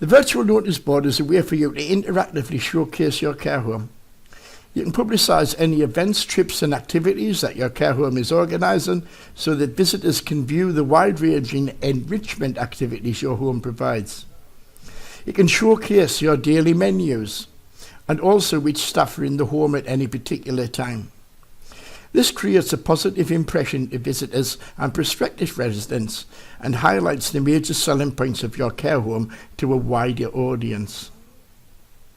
The Virtual Notice Board is a way for you to interactively showcase your care home. You can publicise any events, trips and activities that your care home is organising so that visitors can view the wide-ranging enrichment activities your home provides. You can showcase your daily menus and also which staff are in the home at any particular time. This creates a positive impression to visitors and prospective residents and highlights the major selling points of your care home to a wider audience.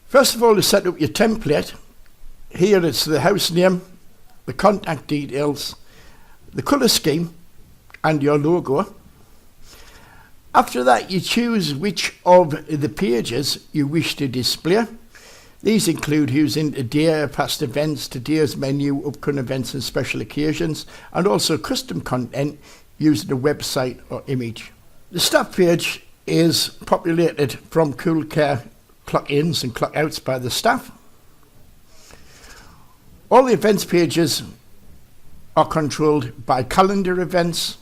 First of all, to set up your template, here it's the house name, the contact details, the colour scheme and your logo. After that, you choose which of the pages you wish to display. These include who's in today, past events, today's menu, upcoming events and special occasions, and also custom content using a website or image. The staff page is populated from CoolCare clock-ins and clock-outs by the staff. All the events pages are controlled by calendar events.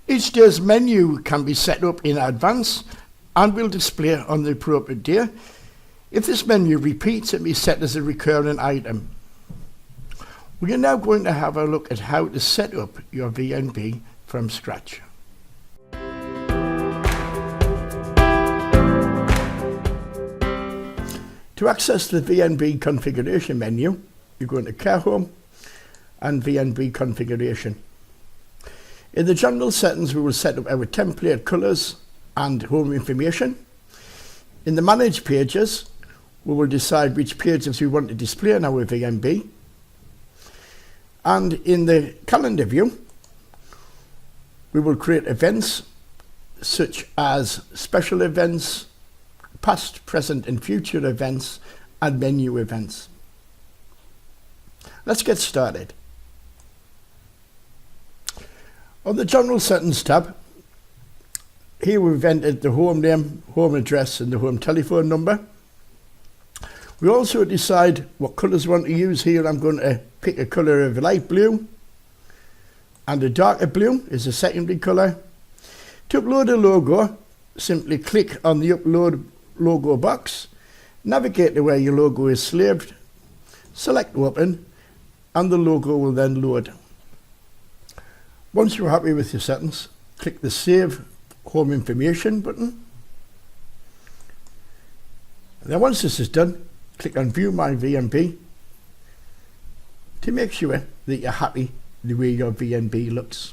Each day's menu can be set up in advance and will display on the appropriate day. If this menu repeats, it may be set as a recurring item. We are now going to have a look at how to set up your VNB from scratch. To access the VNB configuration menu, you go into Care Home and VNB configuration. In the general settings, we will set up our template colours and home information. In the Manage pages, we will decide which pages we want to display on our VNB. And in the calendar view, we will create events such as special events, past, present and future events, and menu events. Let's get started. On the General Settings tab, here we've entered the home name, home address and the home telephone number. We also decide what colours we want to use. Here I'm going to pick a colour of light blue, and a darker blue is a secondary colour. To upload a logo, simply click on the Upload Logo box, navigate to where your logo is saved, select Open, and the logo will then load. Once you're happy with your settings, click the Save Home Information button. And then once this is done, click on View My VNB to make sure that you're happy the way your VNB looks.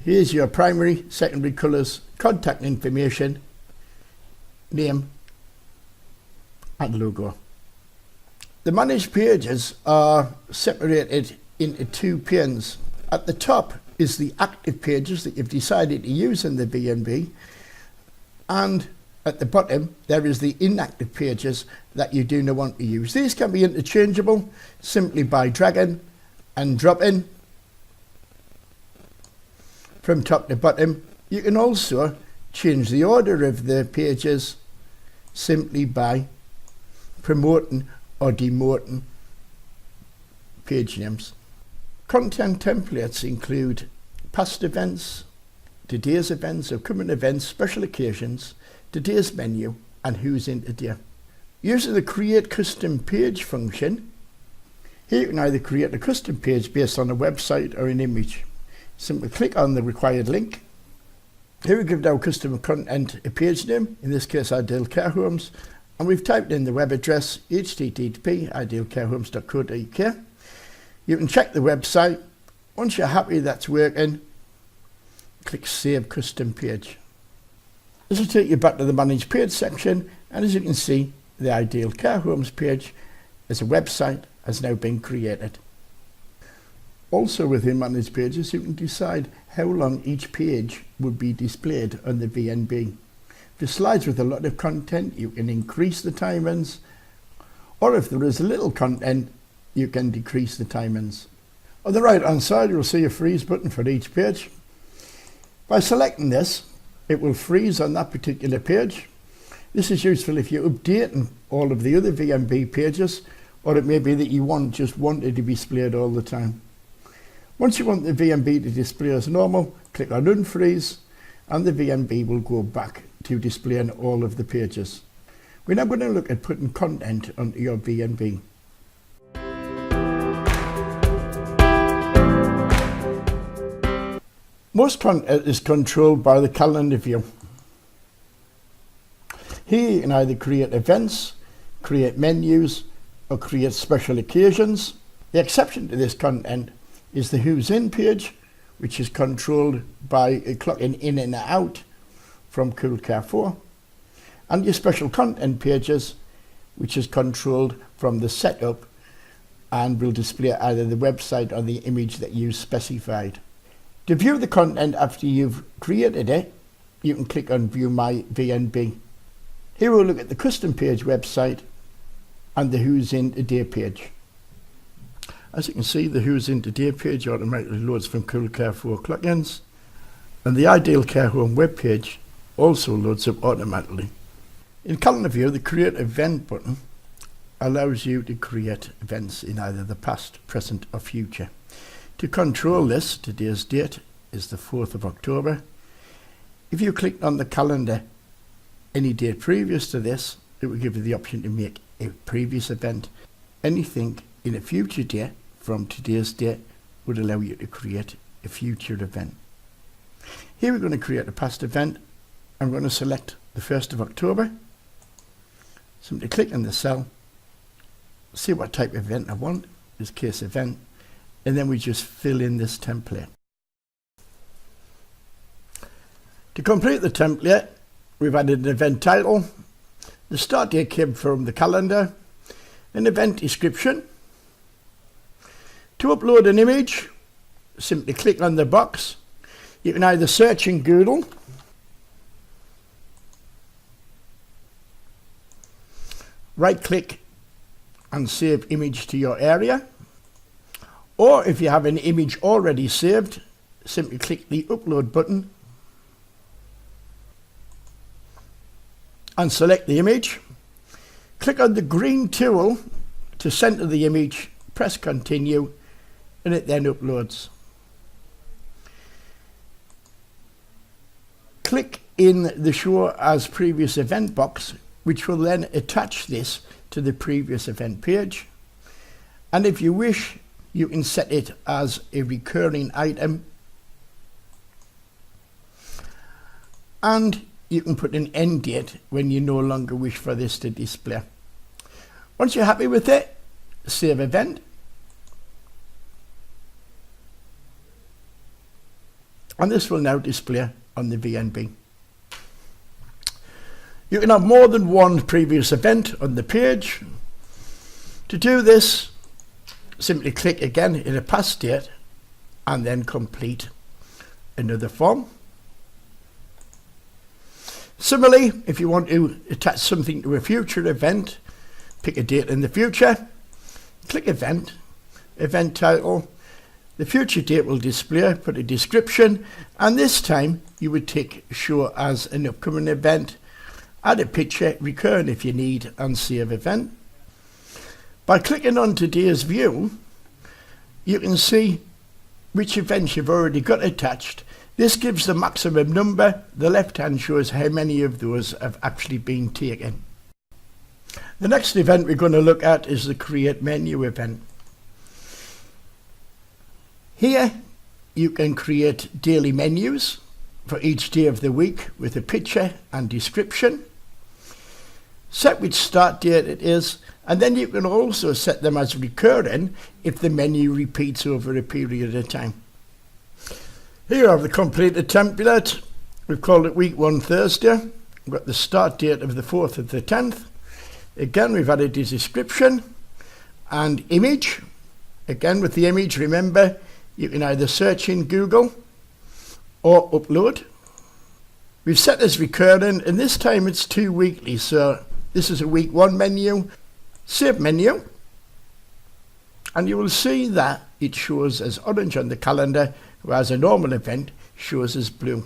Here's your primary, secondary colours, contact information, name and logo. The Manage pages are separated into two panes. At the top is the active pages that you've decided to use in the VNB, and at the bottom there is the inactive pages that you do not want to use. These can be interchangeable simply by dragging and dropping from top to bottom. You can also change the order of the pages simply by promoting or demoting page names. Content templates include past events, today's events, upcoming events, special occasions, today's menu, and who's in today. Using the Create Custom Page function, here you can either create a custom page based on a website or an image. Simply click on the required link. Here we give our custom content a page name, in this case Ideal Care Homes, and we've typed in the web address http://idealcarehomes.co.uk. You can check the website. Once you're happy that's working, click Save Custom Page. This will take you back to the Manage Page section, and as you can see, the Ideal Care Homes page as a website has now been created. Also within Manage Pages, you can decide how long each page would be displayed on the VNB. For slides with a lot of content, you can increase the timings, or if there is little content, you can decrease the timings. On the right hand side, you'll see a freeze button for each page. By selecting this, it will freeze on that particular page. This is useful if you're updating all of the other VNB pages, or it may be that you just want it to be displayed all the time. Once you want the VNB to display as normal, click on Unfreeze, and the VNB will go back to display on all of the pages. We're now going to look at putting content onto your VNB. Most content is controlled by the calendar view. Here you can either create events, create menus, or create special occasions. The exception to this content is the Who's In page, which is controlled by clocking in and out from CoolCare4, and your special content pages, which is controlled from the setup and will display either the website or the image that you specified. To view the content after you've created it, you can click on View My VNB. Here we'll look at the custom page website and the Who's In Today page. As you can see, the Who's In Today page automatically loads from CoolCare4 plugins, and the Ideal Care Home web page also loads up automatically. In calendar view, the Create Event button allows you to create events in either the past, present or future. To control this, today's date is the 4th of October. If you click on the calendar any date previous to this, it will give you the option to make a previous event. Anything in a future date from today's date would allow you to create a future event. Here we're going to create a past event. I'm going to select the 1st of October. Simply click on the cell, see what type of event I want, in this case event, and then we just fill in this template. To complete the template, we've added an event title. The start date came from the calendar, an event description. To upload an image, simply click on the box. You can either search in Google, right click and save image to your area, or if you have an image already saved, simply click the upload button and select the image. Click on the green tool to center the image, press continue, and it then uploads. Click in the Show as Previous Event box, which will then attach this to the previous event page. And if you wish, you can set it as a recurring item, and you can put an end date when you no longer wish for this to display. Once you're happy with it, save event, and this will now display on the VNB. You can have more than one previous event on the page. To do this, simply click again in a past date and then complete another form. Similarly, if you want to attach something to a future event, pick a date in the future, click event, event title. The future date will display, put a description, and this time you would tick Show as an Upcoming Event, add a picture, recurring if you need, and save event. By clicking on today's view, you can see which events you've already got attached. This gives the maximum number. The left hand shows how many of those have actually been taken. The next event we're going to look at is the Create Menu event. Here you can create daily menus for each day of the week with a picture and description. Set which start date it is, and then you can also set them as recurring if the menu repeats over a period of time. Here I have the completed template. We've called it week 1 Thursday. We've got the start date of the 4th of the 10th. Again, we've added the description and image. Again, with the image, remember, you can either search in Google or upload. We've set as recurring, and this time it's 2 weekly, so this is a week 1 menu. Save menu, and you will see that it shows as orange on the calendar, whereas a normal event shows as blue.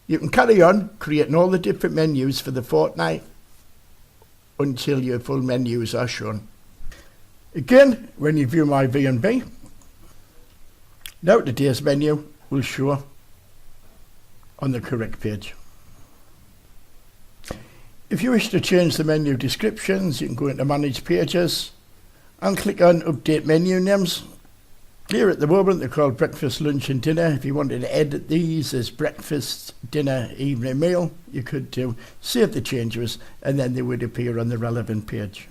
You can carry on creating all the different menus for the fortnight until your full menus are shown. Again, when you view my VNB, now today's menu will show on the correct page. If you wish to change the menu descriptions, you can go into Manage Pages and click on Update Menu Names. Here at the moment they're called breakfast, lunch and dinner. If you wanted to edit these as breakfast, dinner, evening meal, you could save the changes and then they would appear on the relevant page.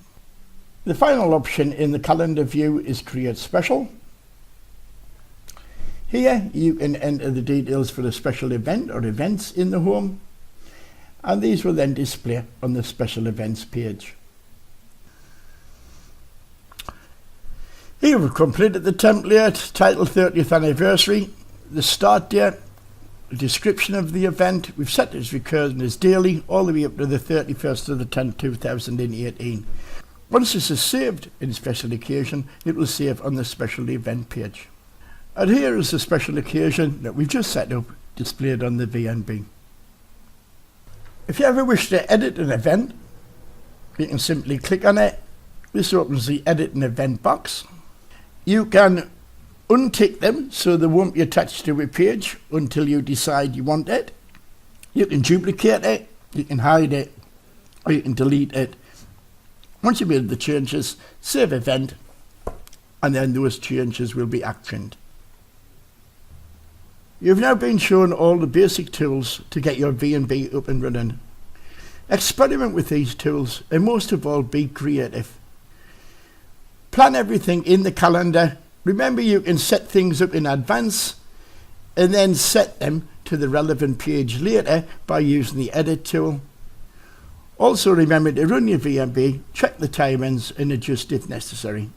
The final option in the calendar view is Create Special. Here you can enter the details for a special event or events in the home, and these will then display on the special events page. Here we've completed the template, title 30th anniversary, the start date, the description of the event. We've set its recursion as daily all the way up to the 31st of the 10th 2018. Once this is saved in special occasion, it will save on the special event page. And here is the special occasion that we've just set up, displayed on the VNB. If you ever wish to edit an event, you can simply click on it. This opens the Edit an Event box. You can untick them so they won't be attached to a page until you decide you want it. You can duplicate it, you can hide it, or you can delete it. Once you've made the changes, save event, and then those changes will be actioned. You've now been shown all the basic tools to get your VNB up and running. Experiment with these tools and most of all be creative. Plan everything in the calendar. Remember, you can set things up in advance and then set them to the relevant page later by using the Edit tool. Also remember to run your VNB, check the timings and adjust if necessary.